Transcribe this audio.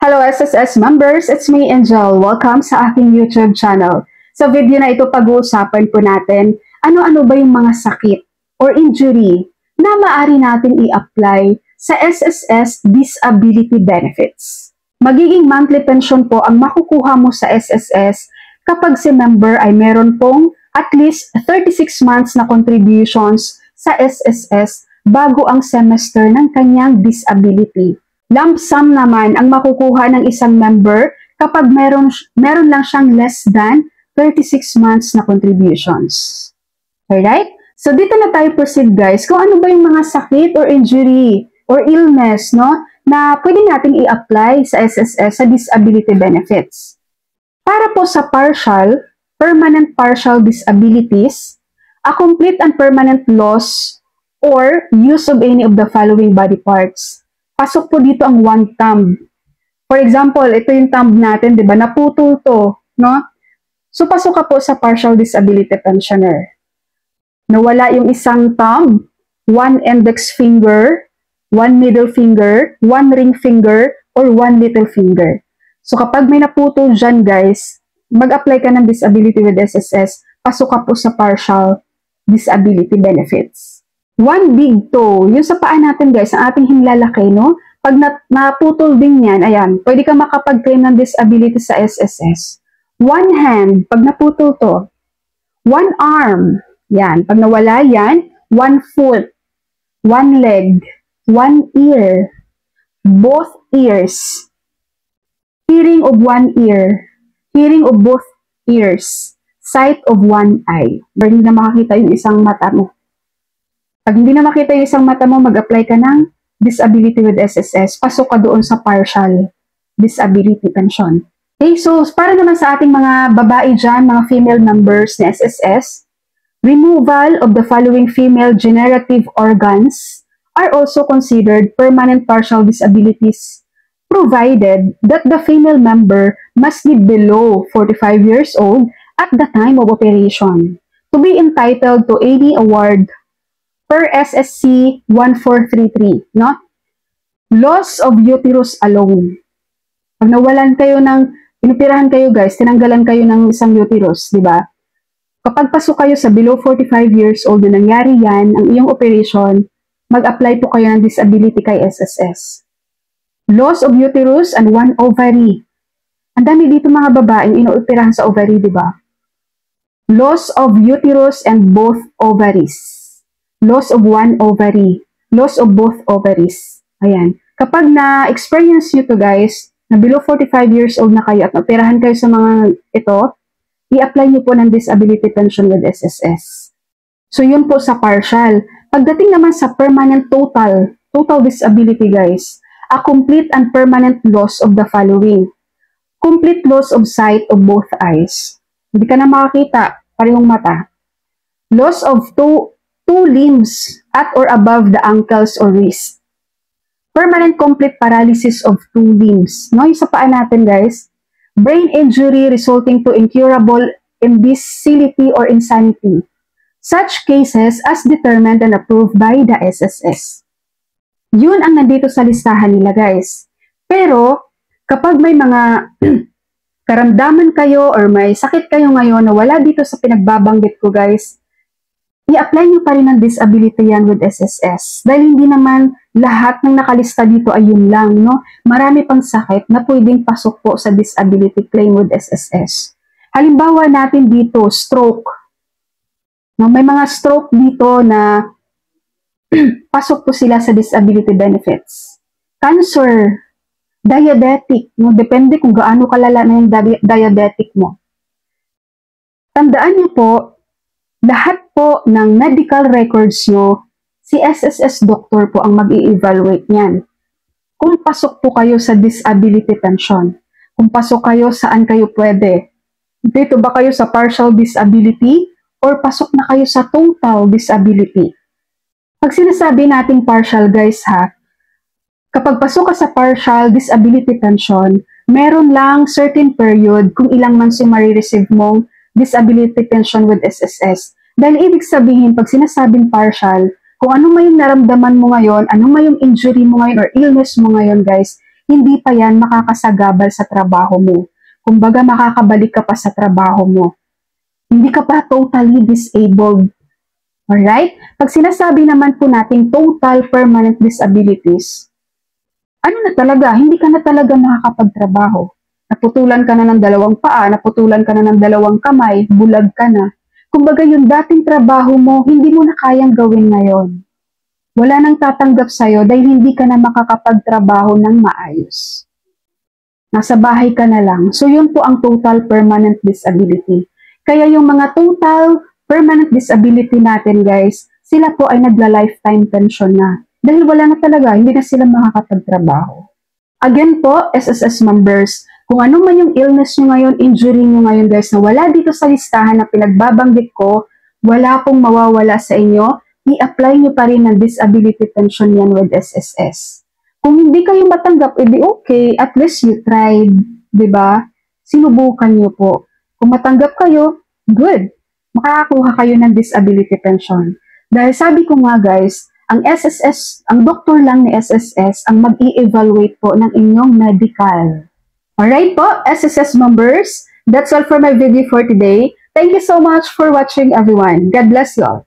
Hello SSS members, it's me Angel. Welcome sa aking YouTube channel. Sa video na ito pag-uusapan po natin ano-ano ba yung mga sakit or injury na maaari natin i-apply sa SSS disability benefits. Magiging monthly pension po ang makukuha mo sa SSS kapag si member ay meron pong at least 36 months na contributions sa SSS bago ang semester ng kanyang disability. Lump sum naman ang makukuha ng isang member kapag meron lang siyang less than 36 months na contributions. Alright? So dito na tayo proceed guys kung ano ba yung mga sakit or injury or illness na pwede natin i-apply sa SSS sa disability benefits. Para po sa permanent partial disabilities, a complete and permanent loss or use of any of the following body parts. Pasok po dito ang one thumb. For example, ito yung thumb natin, di ba? Naputol to, no? So, pasok ka po sa partial disability pensioner. Nawala yung isang thumb, one index finger, one middle finger, one ring finger, or one little finger. So, kapag may naputol dyan, guys, mag-apply ka ng disability with SSS, pasok ka po sa partial disability benefits. One big toe, yung sa paa natin guys, ang ating himlalaki, no? Pag naputol din yan, ayan, pwede ka makapag-claim ng disability sa SSS. One hand, pag naputol to. One arm, yan, pag nawala yan. One foot, one leg, one ear, both ears, hearing of one ear, hearing of both ears, sight of one eye. Hindi na makakita yung isang mata mo. Pag hindi na makita yung isang mata mo, mag-apply ka ng disability with SSS. Pasok ka doon sa partial disability pension. Okay, so para naman sa ating mga babae dyan, mga female members ni SSS, removal of the following female generative organs are also considered permanent partial disabilities, provided that the female member must be below 45 years old at the time of operation to be entitled to any award per SSC 1433, no? Loss of uterus alone. Pag nawalan kayo inoperahan kayo guys, tinanggalan kayo ng isang uterus, di ba? Kapag pasok kayo sa below 45 years old na nangyari yan, ang iyong operation, mag-apply po kayo ng disability kay SSS. Loss of uterus and one ovary. Ang dami dito mga babaeng inooperahan sa ovary, di ba? Loss of uterus and both ovaries. Loss of one ovary, loss of both ovaries. Ayan. Kapag na-experience nyo to guys, na below 45 years old na kayo at operahan kayo sa mga ito, i-apply nyo po ng disability pension with SSS. So yun po sa partial. Pagdating naman sa permanent total disability guys, a complete and permanent loss of the following. Complete loss of sight of both eyes. Hindi ka na makakita, parehong mata. Loss of two limbs at or above the ankles or wrist. Permanent complete paralysis of two limbs. No, yung sa paa natin guys. Brain injury resulting to incurable imbecility or insanity. Such cases as determined and approved by the SSS. Yun ang nandito sa listahan nila guys. Pero, kapag may mga karamdaman kayo or may sakit kayo ngayon na wala dito sa pinagbabanggit ko guys, i-apply nyo pa rin ang disability yan with SSS. Dahil hindi naman lahat ng nakalista dito ay yun lang, no? Marami pang sakit na pwedeng pasok po sa disability claim with SSS. Halimbawa natin dito, stroke. No, may mga stroke dito na pasok po sila sa disability benefits. Cancer, diabetic, no? Depende kung gaano kalala na yung diabetic mo. Tandaan niyo po, lahat po ng medical records nyo, si SSS doctor po ang mag-i-evaluate niyan. Kung pasok po kayo sa disability pension, kung pasok kayo saan kayo pwede, dito ba kayo sa partial disability or pasok na kayo sa total disability? Pag sinasabi nating partial guys ha, kapag pasok ka sa partial disability pension, meron lang certain period kung ilang months yung marireceive mong disability pension with SSS. Dahil ibig sabihin, pag sinasabing partial, kung ano may naramdaman mo ngayon, ano may yung injury mo ngayon or illness mo ngayon guys, hindi pa yan makakasagabal sa trabaho mo. Kumbaga makakabalik ka pa sa trabaho mo. Hindi ka pa totally disabled. Alright? Pag sinasabi naman po natin total permanent disabilities, ano na talaga? Hindi ka na talaga makakapagtrabaho. Naputulan ka na ng 2 paa, naputulan ka na ng 2 kamay, bulag ka na. Kumbaga yung dating trabaho mo, hindi mo na kayang gawin ngayon. Wala nang tatanggap sa'yo dahil hindi ka na makakapagtrabaho ng maayos. Nasa bahay ka na lang. So yun po ang total permanent disability. Kaya yung mga total permanent disability natin guys, sila po ay nagla-lifetime pension na. Dahil wala na talaga, hindi na sila makakapagtrabaho. Again po, SSS members, kung ano man yung illness nyo ngayon, injury nyo ngayon guys, na wala dito sa listahan na pinagbabanggit ko, wala pong mawawala sa inyo, i-apply nyo pa rin ng disability pension yan with SSS. Kung hindi kayo matanggap, edi okay, at least you tried, di ba? Sinubukan nyo po. Kung matanggap kayo, good. Makakakuha kayo ng disability pension. Dahil sabi ko nga guys, ang SSS, ang doktor lang ni SSS ang mag-i-evaluate po ng inyong medical. Alright po, SSS members, that's all for my video for today. Thank you so much for watching everyone. God bless you all.